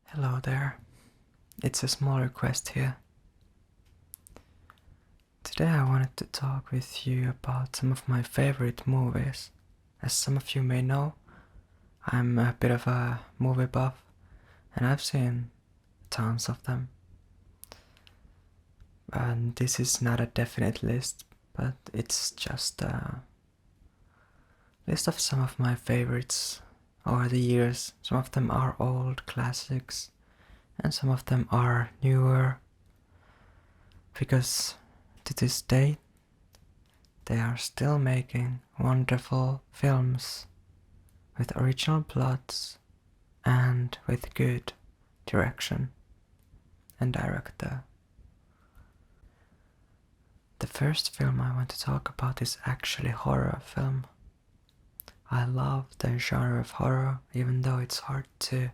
Hello there. It's a small request here. Today I wanted to talk with you about some of my favorite movies. As some of you may know, I'm a bit of a movie buff and I've seen tons of them. And this is not a definite list, but it's just a list of some of my favorites over the years. Some of them are old classics and some of them are newer, because to this day they are still making wonderful films with original plots and with good direction and director. The first film I want to talk about is actually a horror film. I love the genre of horror, even though it's hard to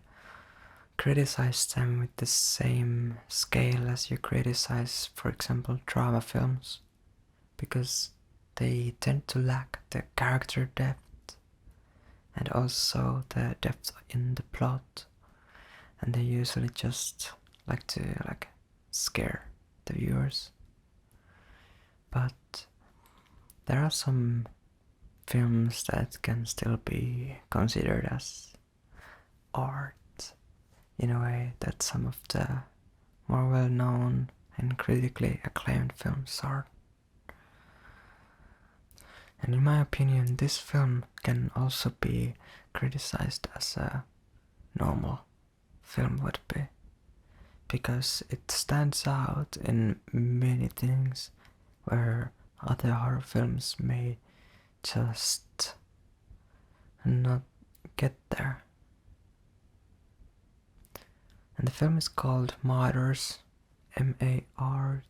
criticize them with the same scale as you criticize, for example, drama films, because they tend to lack the character depth and also the depth in the plot, and they usually just like to scare the viewers. But there are some films that can still be considered as art, in a way that some of the more well-known and critically acclaimed films are. And in my opinion, this film can also be criticized as a normal film would be, because it stands out in many things where other horror films may just not get there. And the film is called Martyrs, Martyrs,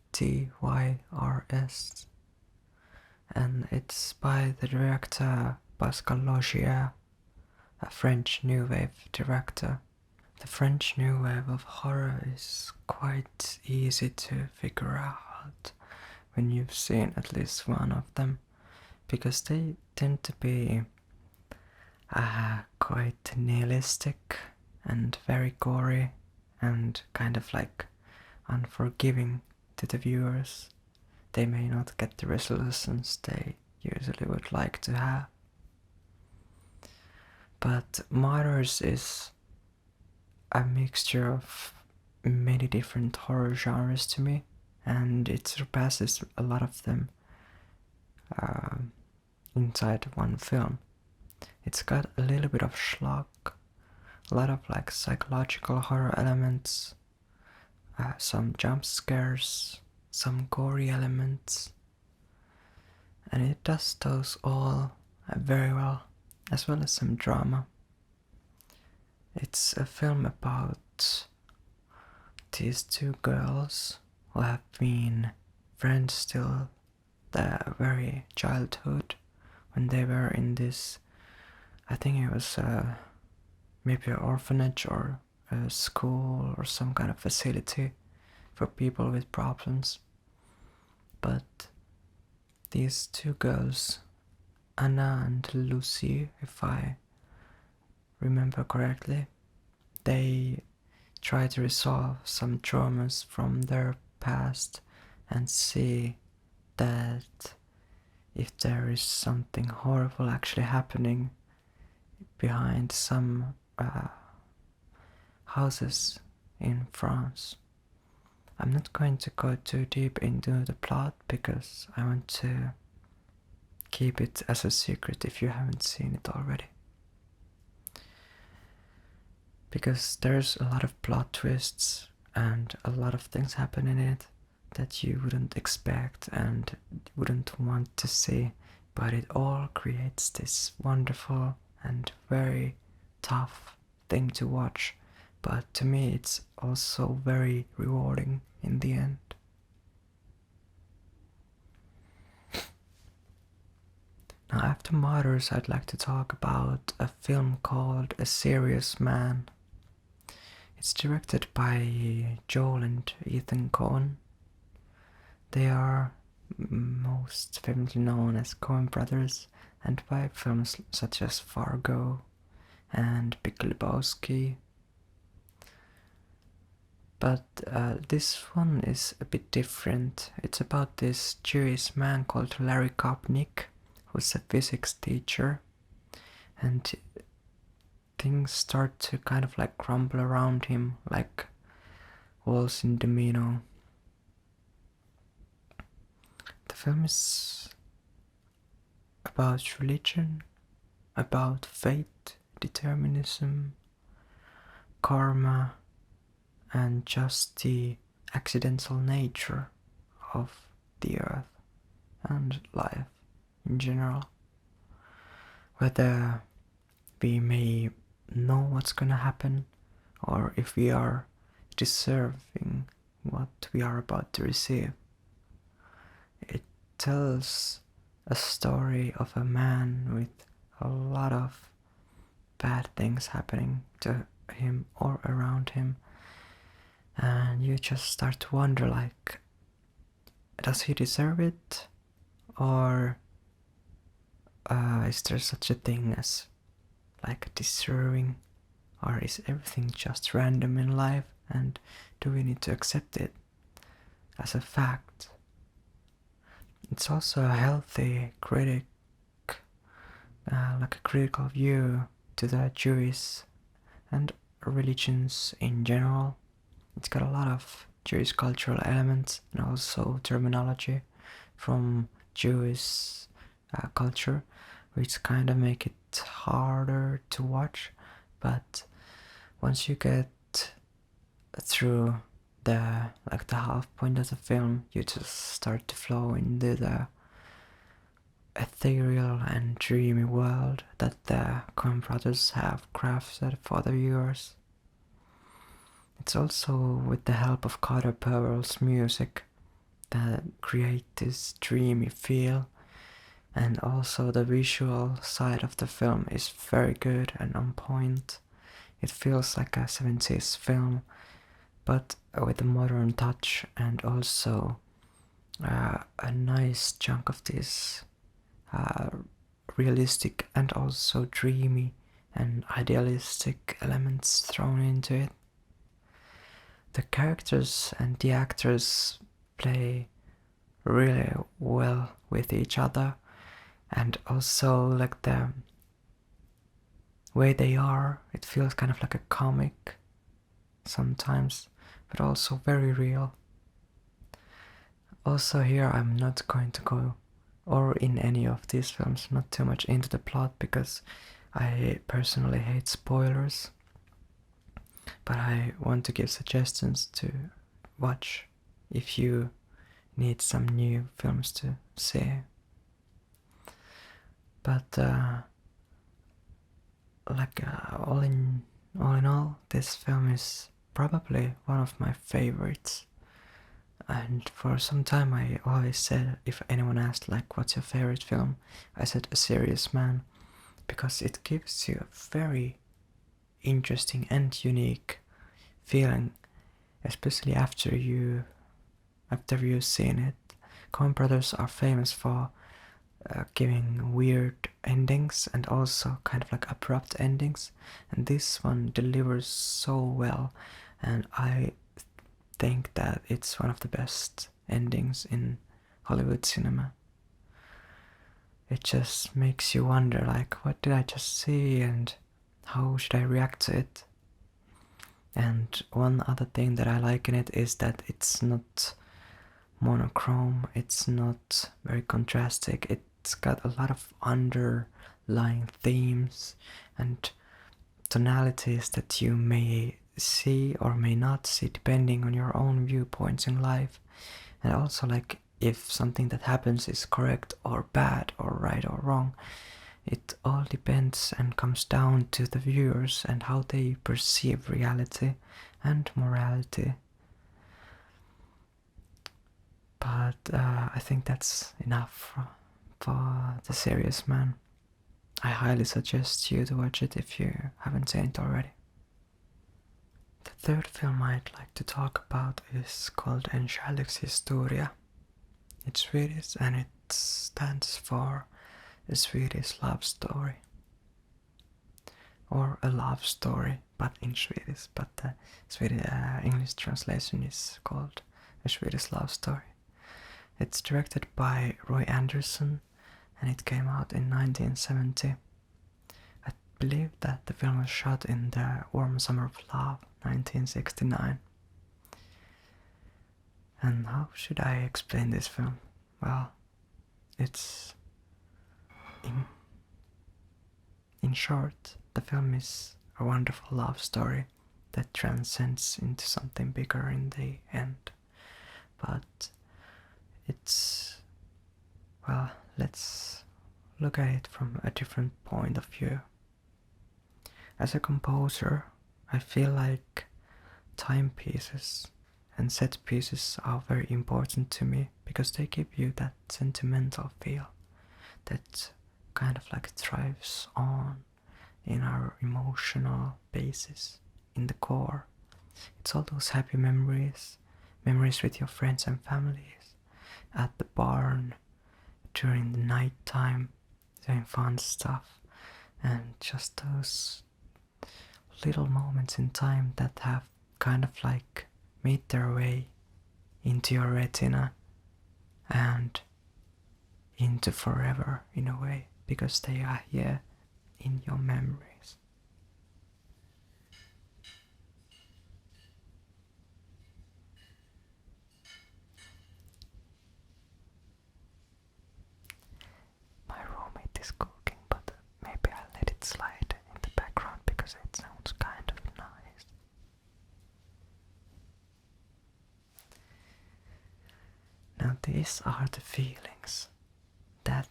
and it's by the director Pascal Laugier, a French New Wave director. The French New Wave of horror is quite easy to figure out when you've seen at least one of them, because they tend to be quite nihilistic and very gory and kind of like unforgiving to the viewers. They may not get the resolutions they usually would like to have. But Martyrs is a mixture of many different horror genres to me, and it surpasses a lot of them inside one film. It's got a little bit of schlock, a lot of psychological horror elements, some jump scares, some gory elements, and it does those all very well, as well as some drama. It's a film about these two girls who have been friends till their very childhood, when they were in this, I think it was maybe an orphanage or a school or some kind of facility for people with problems. But these two girls, Anna and Lucy, if I remember correctly, they try to resolve some traumas from their past and see that if there is something horrible actually happening behind some houses in France. I'm not going to go too deep into the plot because I want to keep it as a secret if you haven't seen it already. Because there's a lot of plot twists and a lot of things happen in it that you wouldn't expect and wouldn't want to see, but it all creates this wonderful and very tough thing to watch. But to me it's also very rewarding in the end. Now after Martyrs, I'd like to talk about a film called A Serious Man. It's directed by Joel and Ethan Coen. They are most famously known as Coen brothers, and by films such as Fargo and Big Lebowski. But this one is a bit different. It's about this Jewish man called Larry Kopnik, who's a physics teacher, and things start to kind of like crumble around him like walls in domino. The film is about religion, about fate, determinism, karma, and just the accidental nature of the earth and life in general. Whether we may know what's gonna happen or if we are deserving what we are about to receive. It tells a story of a man with a lot of bad things happening to him or around him, and you just start to wonder, like, does he deserve it, or is there such a thing as like deserving, or is everything just random in life, and do we need to accept it as a fact? It's also a healthy critic, like a critical view to the Jewish and religions in general. It's got a lot of Jewish cultural elements and also terminology from Jewish culture, which kind of make it harder to watch. But once you get through the half point of the film, you just start to flow into the ethereal and dreamy world that the Coen brothers have crafted for the viewers. It's also with the help of Carter Powell's music that create this dreamy feel, and also the visual side of the film is very good and on point. It feels like a 70s film, but with a modern touch, and also a nice chunk of this realistic and also dreamy and idealistic elements thrown into it. The characters and the actors play really well with each other, and also like the way they are, it feels kind of like a comic sometimes, but also very real. Also here I'm not going to go, or in any of these films, not too much into the plot, because I personally hate spoilers, but I want to give suggestions to watch if you need some new films to see. But all in all, this film is probably one of my favorites. And for some time I always said, if anyone asked like what's your favorite film, I said A Serious Man, because it gives you a very interesting and unique feeling, especially after you've seen it. Coen brothers are famous for giving weird endings and also kind of like abrupt endings, and this one delivers so well, and I think that it's one of the best endings in Hollywood cinema. It just makes you wonder, like, what did I just see and how should I react to it? And one other thing that I like in it is that it's not monochrome, it's not very contrastic, it's got a lot of underlying themes and tonalities that you may see or may not see depending on your own viewpoints in life, and also like if something that happens is correct or bad or right or wrong. It all depends and comes down to the viewers and how they perceive reality and morality. But I think that's enough for The Serious Man. I highly suggest you to watch it if you haven't seen it already. The third film I'd like to talk about is called Kärlekshistoria. It's Swedish and it stands for a Swedish love story, or a love story but in Swedish, but the Swedish English translation is called A Swedish Lovestory. It's directed by Roy Andersson, and it came out in 1970. I believe that the film was shot in the Warm Summer of Love, 1969. And how should I explain this film? Well, it's... In short, the film is a wonderful love story that transcends into something bigger in the end. But it's... well, let's look at it from a different point of view. As a composer, I feel like timepieces and set pieces are very important to me because they give you that sentimental feel that kind of like thrives on in our emotional basis, in the core. It's all those happy memories with your friends and families, at the barn, during the night time, doing fun stuff, and just those little moments in time that have kind of like made their way into your retina and into forever in a way, because they are here in your memories. My roommate is cooking, but maybe I'll let it slide in the background because it sounds kind of nice. Now these are the feelings that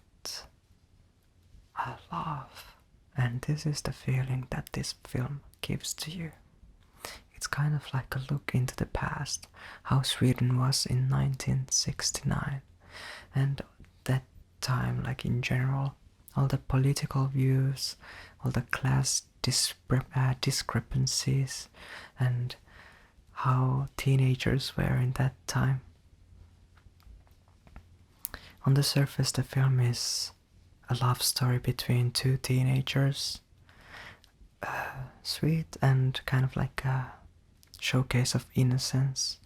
I love, and this is the feeling that this film gives to you. It's kind of like a look into the past, how Sweden was in 1969, and that time, like in general, all the political views, all the class discrepancies, and how teenagers were in that time. On the surface, the film is a love story between two teenagers, sweet and kind of like a showcase of innocence,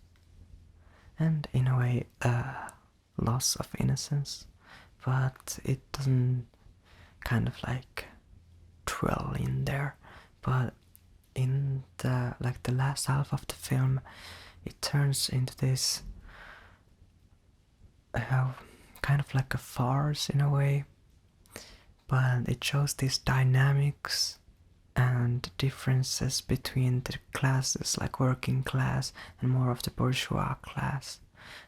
and in a way a loss of innocence, but it doesn't kind of like dwell in there. But in the last half of the film, it turns into this kind of like a farce in a way, but it shows these dynamics and differences between the classes, like working class and more of the bourgeois class,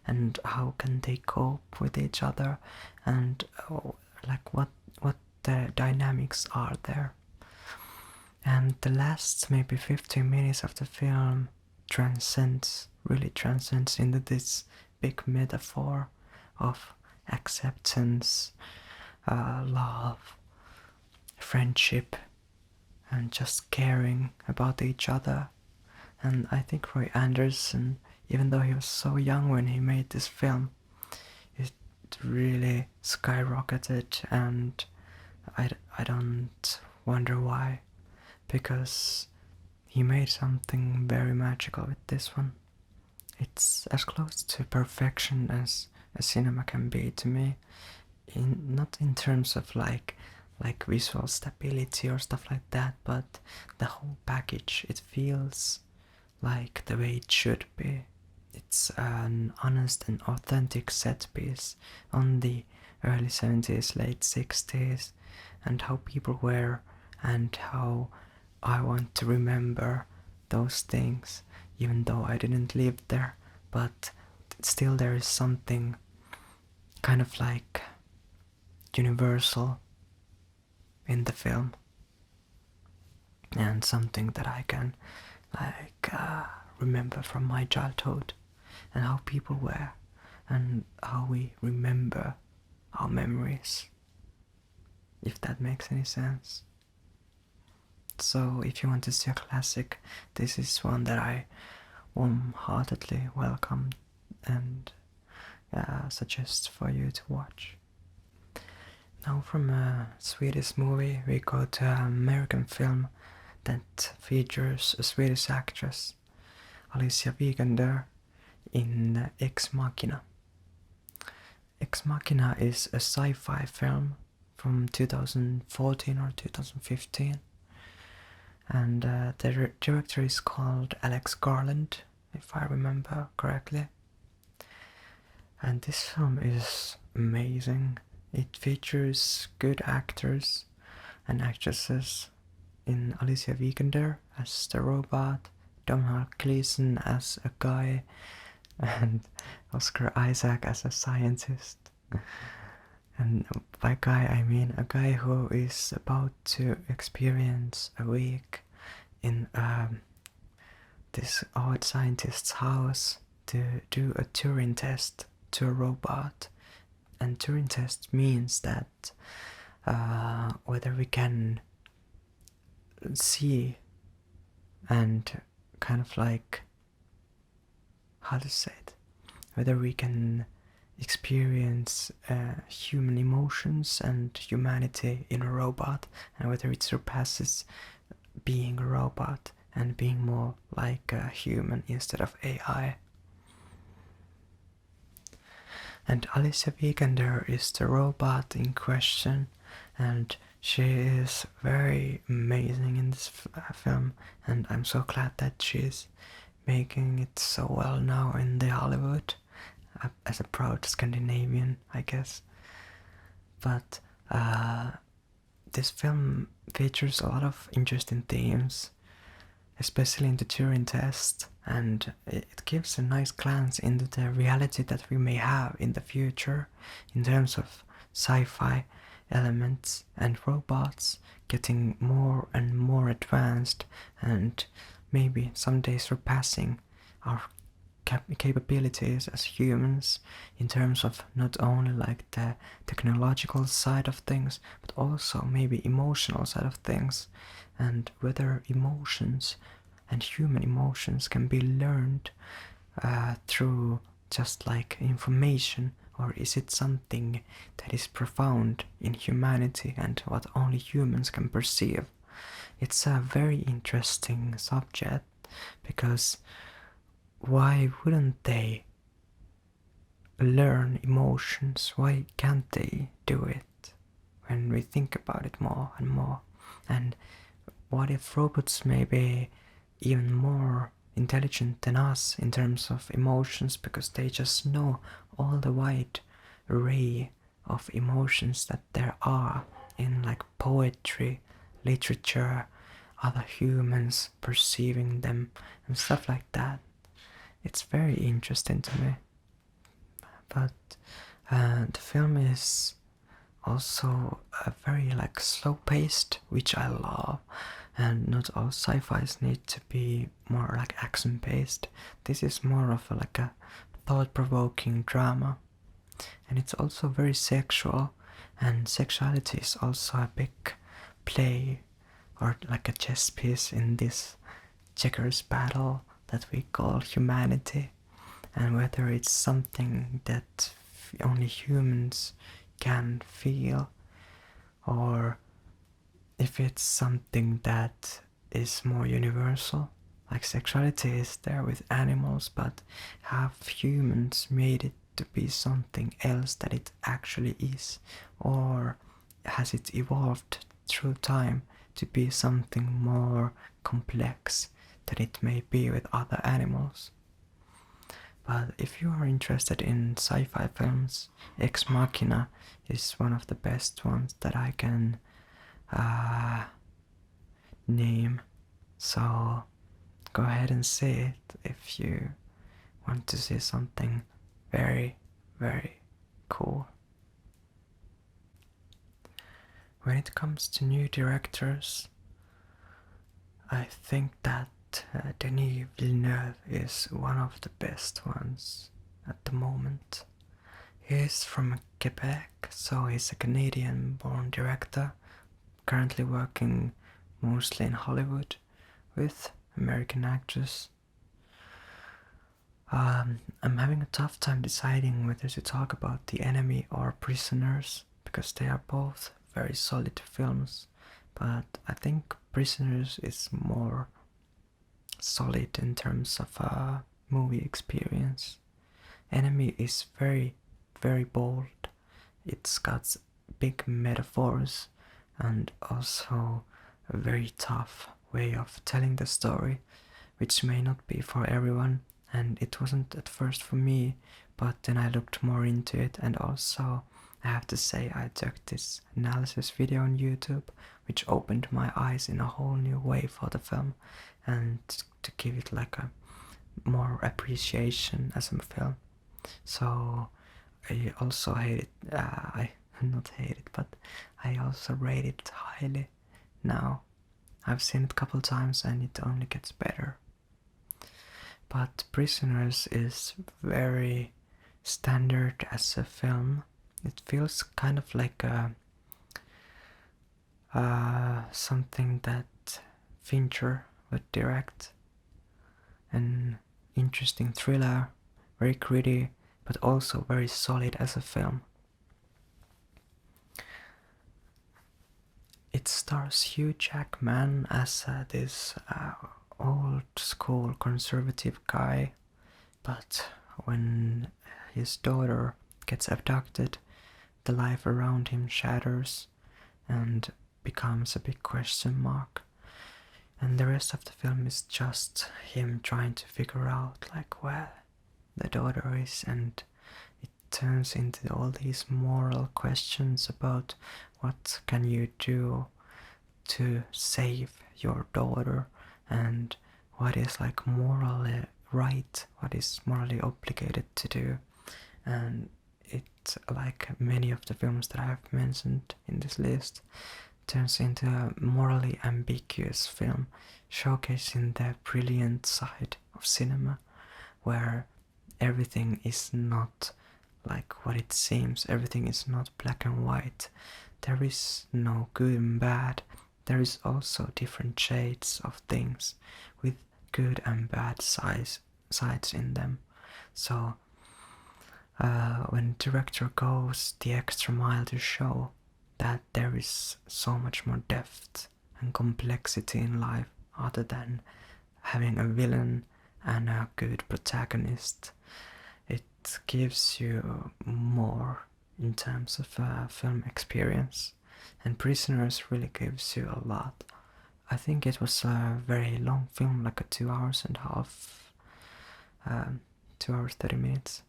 and how can they cope with each other, and like what the dynamics are there. And the last maybe 15 minutes of the film really transcends into this big metaphor of acceptance, love, friendship, and just caring about each other. And I think Roy Andersson, even though he was so young when he made this film, it really skyrocketed, and I don't wonder why, because he made something very magical with this one. It's as close to perfection as a cinema can be to me, not in terms of like visual stability or stuff like that, but the whole package. It feels like the way it should be. It's an honest and authentic set piece on the early 70s, late 60s, and how people were, and how I want to remember those things, even though I didn't live there. But still there is something kind of like universal in the film, and something that I can remember from my childhood, and how people were, and how we remember our memories, if that makes any sense. So if you want to see a classic, this is one that I warm-heartedly welcome and suggest for you to watch. Now from a Swedish movie we go to an American film that features a Swedish actress, Alicia Vikander, in Ex Machina. Ex Machina is a sci-fi film from 2014 or 2015, and the director is called Alex Garland, if I remember correctly. And this film is amazing. It features good actors and actresses in Alicia Vikander as the robot, Domhnall Gleeson as a guy, and Oscar Isaac as a scientist. And by guy I mean a guy who is about to experience a week in this odd scientist's house to do a Turing test to a robot. And Turing test means that whether we can see and kind of like, how to say it, whether we can experience human emotions and humanity in a robot, and whether it surpasses being a robot and being more like a human instead of AI. And Alicia Vikander is the robot in question, and she is very amazing in this film, and I'm so glad that she's making it so well now in the Hollywood, as a proud Scandinavian, I guess. But this film features a lot of interesting themes, especially in the Turing test, and it gives a nice glance into the reality that we may have in the future in terms of sci-fi elements and robots getting more and more advanced, and maybe someday surpassing our capabilities as humans in terms of not only like the technological side of things, but also maybe emotional side of things, and whether emotions and human emotions can be learned through just like information, or is it something that is profound in humanity and what only humans can perceive. It's a very interesting subject, because why wouldn't they learn emotions? Why can't they do it when we think about it more and more? And what if robots may be even more intelligent than us in terms of emotions, because they just know all the wide array of emotions that there are in like poetry, literature, other humans perceiving them and stuff like that. It's very interesting to me. But the film is also very like slow paced, which I love, and not all sci-fis need to be more like action based. This is more of like a thought-provoking drama, and it's also very sexual, and sexuality is also a big play, or like a chess piece in this checkers battle that we call humanity, and whether it's something that only humans can feel, or if it's something that is more universal, like sexuality is there with animals, but have humans made it to be something else that it actually is, or has it evolved through time to be something more complex than it may be with other animals. But if you are interested in sci-fi films, Ex Machina is one of the best ones that I can name. So go ahead and see it if you want to see something very, very cool. When it comes to new directors, I think that Denis Villeneuve is one of the best ones at the moment. He is from Quebec, so he's a Canadian-born director, currently working mostly in Hollywood with American actors. I'm having a tough time deciding whether to talk about The Enemy or Prisoners, because they are both very solid films, but I think Prisoners is more solid in terms of a movie experience. Enemy is very, very bold. It's got big metaphors and also a very tough way of telling the story, which may not be for everyone, and it wasn't at first for me, but then I looked more into it, and also I have to say I took this analysis video on YouTube, which opened my eyes in a whole new way for the film, and to give it like a more appreciation as a film. So I also hate it, I not hate it, but I also rate it highly now. I've seen it a couple times and it only gets better. But Prisoners is very standard as a film. It feels kind of like something that Fincher would direct. An interesting thriller, very gritty, but also very solid as a film. It stars Hugh Jackman as this old school conservative guy, but when his daughter gets abducted, the life around him shatters and becomes a big question mark. And the rest of the film is just him trying to figure out like where the daughter is, and it turns into all these moral questions about what can you do to save your daughter, and what is like morally right, what is morally obligated to do. And it, like many of the films that I have mentioned in this list, turns into a morally ambiguous film, showcasing the brilliant side of cinema, where everything is not like what it seems, everything is not black and white. There is no good and bad. There is also different shades of things with good and bad sides in them. So when the director goes the extra mile to show that there is so much more depth and complexity in life other than having a villain and a good protagonist, it gives you more in terms of film experience. And Prisoners really gives you a lot. I think it was a very long film, like a 2 hours and a half, 2 hours 30 minutes,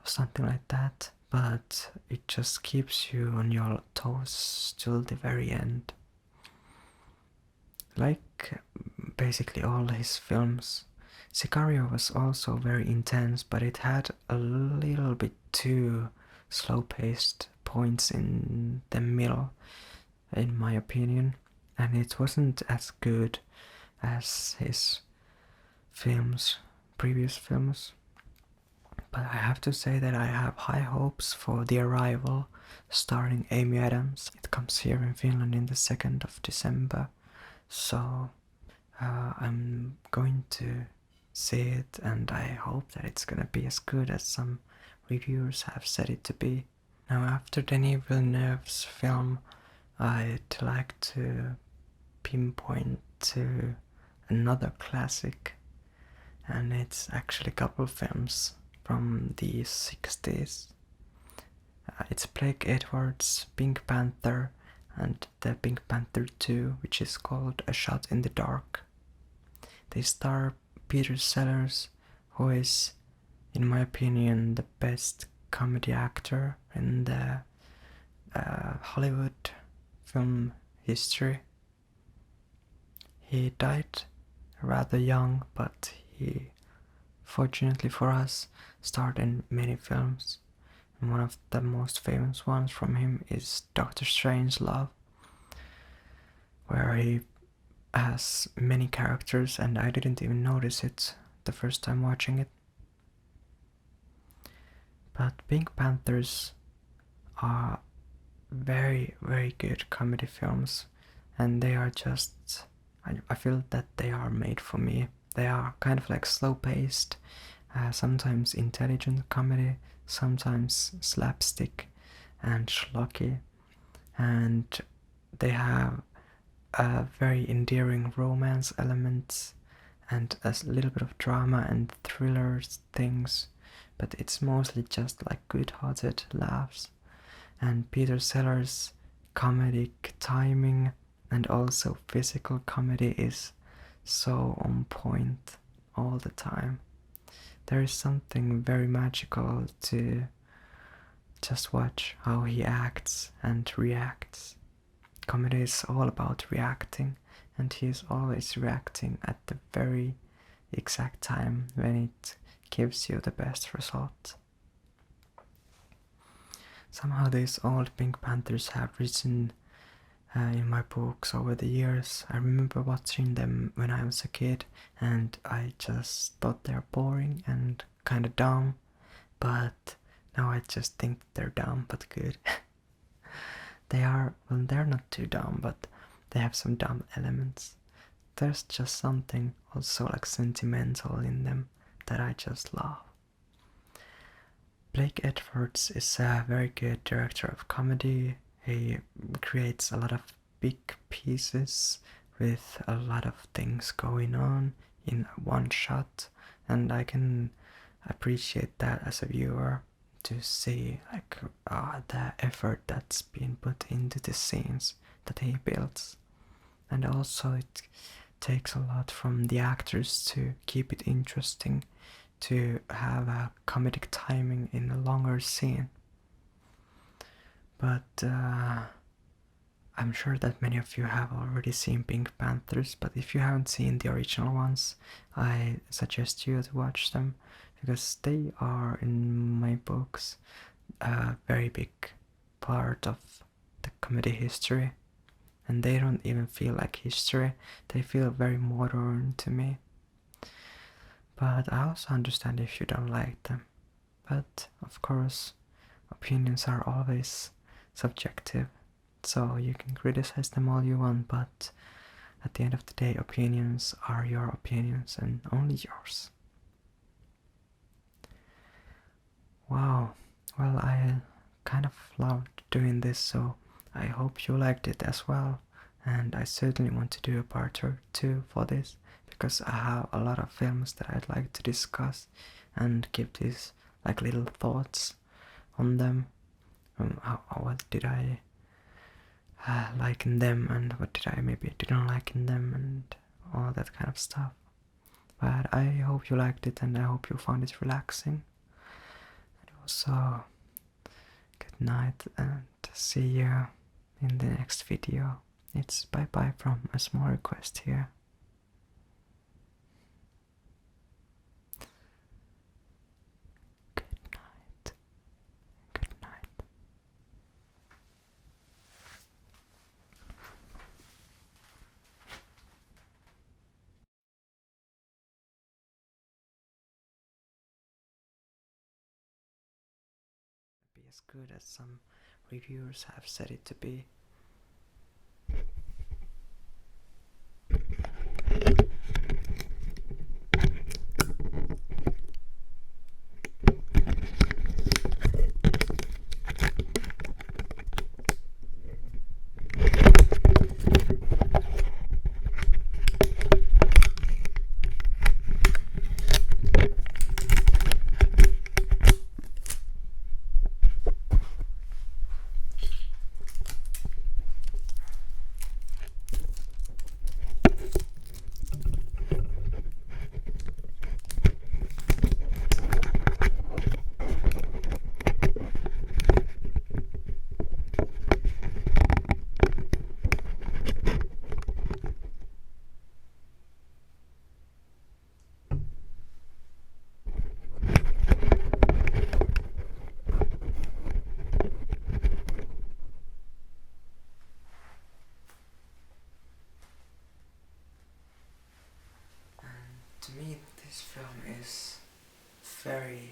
or something like that. But it just keeps you on your toes till the very end. Like basically all his films. Sicario was also very intense, but it had a little bit too slow-paced points in the middle, in my opinion, and it wasn't as good as his films, previous films. But I have to say that I have high hopes for The Arrival, starring Amy Adams. It comes here in Finland in the 2nd of December, so I'm going to see it, and I hope that it's gonna be as good as some reviewers have said it to be. Now, after Denis Villeneuve's film, I'd like to pinpoint to another classic, and it's actually a couple films from the 60s. It's Blake Edwards' Pink Panther and the Pink Panther 2, which is called A Shot in the Dark. They star Peter Sellers, who is, in my opinion, the best comedy actor in the Hollywood film history. He died rather young, but he, fortunately for us, starred in many films. And one of the most famous ones from him is Doctor Strangelove, where he has many characters, and I didn't even notice it the first time watching it. But Pink Panthers are very, very good comedy films, and they are just, I feel that they are made for me. They are kind of like slow-paced, sometimes intelligent comedy, sometimes slapstick and schlocky, and they have a very endearing romance elements and a little bit of drama and thrillers things, but it's mostly just like good-hearted laughs. And Peter Sellers' comedic timing and also physical comedy is so on point all the time. There is something very magical to just watch how he acts and reacts. Comedy is all about reacting, and he is always reacting at the very exact time when it gives you the best result. Somehow these old Pink Panthers have risen in my books over the years. I remember watching them when I was a kid, and I just thought they're boring and kind of dumb, but now I just think they're dumb but good. Well, they're not too dumb, but they have some dumb elements. There's just something also like sentimental in them that I just love. Blake Edwards is a very good director of comedy. He creates a lot of big pieces with a lot of things going on in one shot, and I can appreciate that as a viewer, to see like the effort that's been put into the scenes that he builds. And also it takes a lot from the actors to keep it interesting, to have a comedic timing in a longer scene. But I'm sure that many of you have already seen Pink Panthers, but if you haven't seen the original ones, I suggest you to watch them, because they are, in my books, a very big part of the comedy history. And they don't even feel like history, they feel very modern to me. But I also understand if you don't like them. But of course, opinions are always subjective, so you can criticize them all you want, but at the end of the day, opinions are your opinions and only yours. Wow, well, I kind of loved doing this, so I hope you liked it as well, and I certainly want to do a part 2 for this, because I have a lot of films that I'd like to discuss and give these like little thoughts on them. What did I like in them, and what did I maybe didn't like in them, and all that kind of stuff. But I hope you liked it, and I hope you found it relaxing. And also, good night, and see you in the next video. It's bye bye from a small request here. Good night. Good night. Be as good as some reviewers have said it to be. To me, this film is very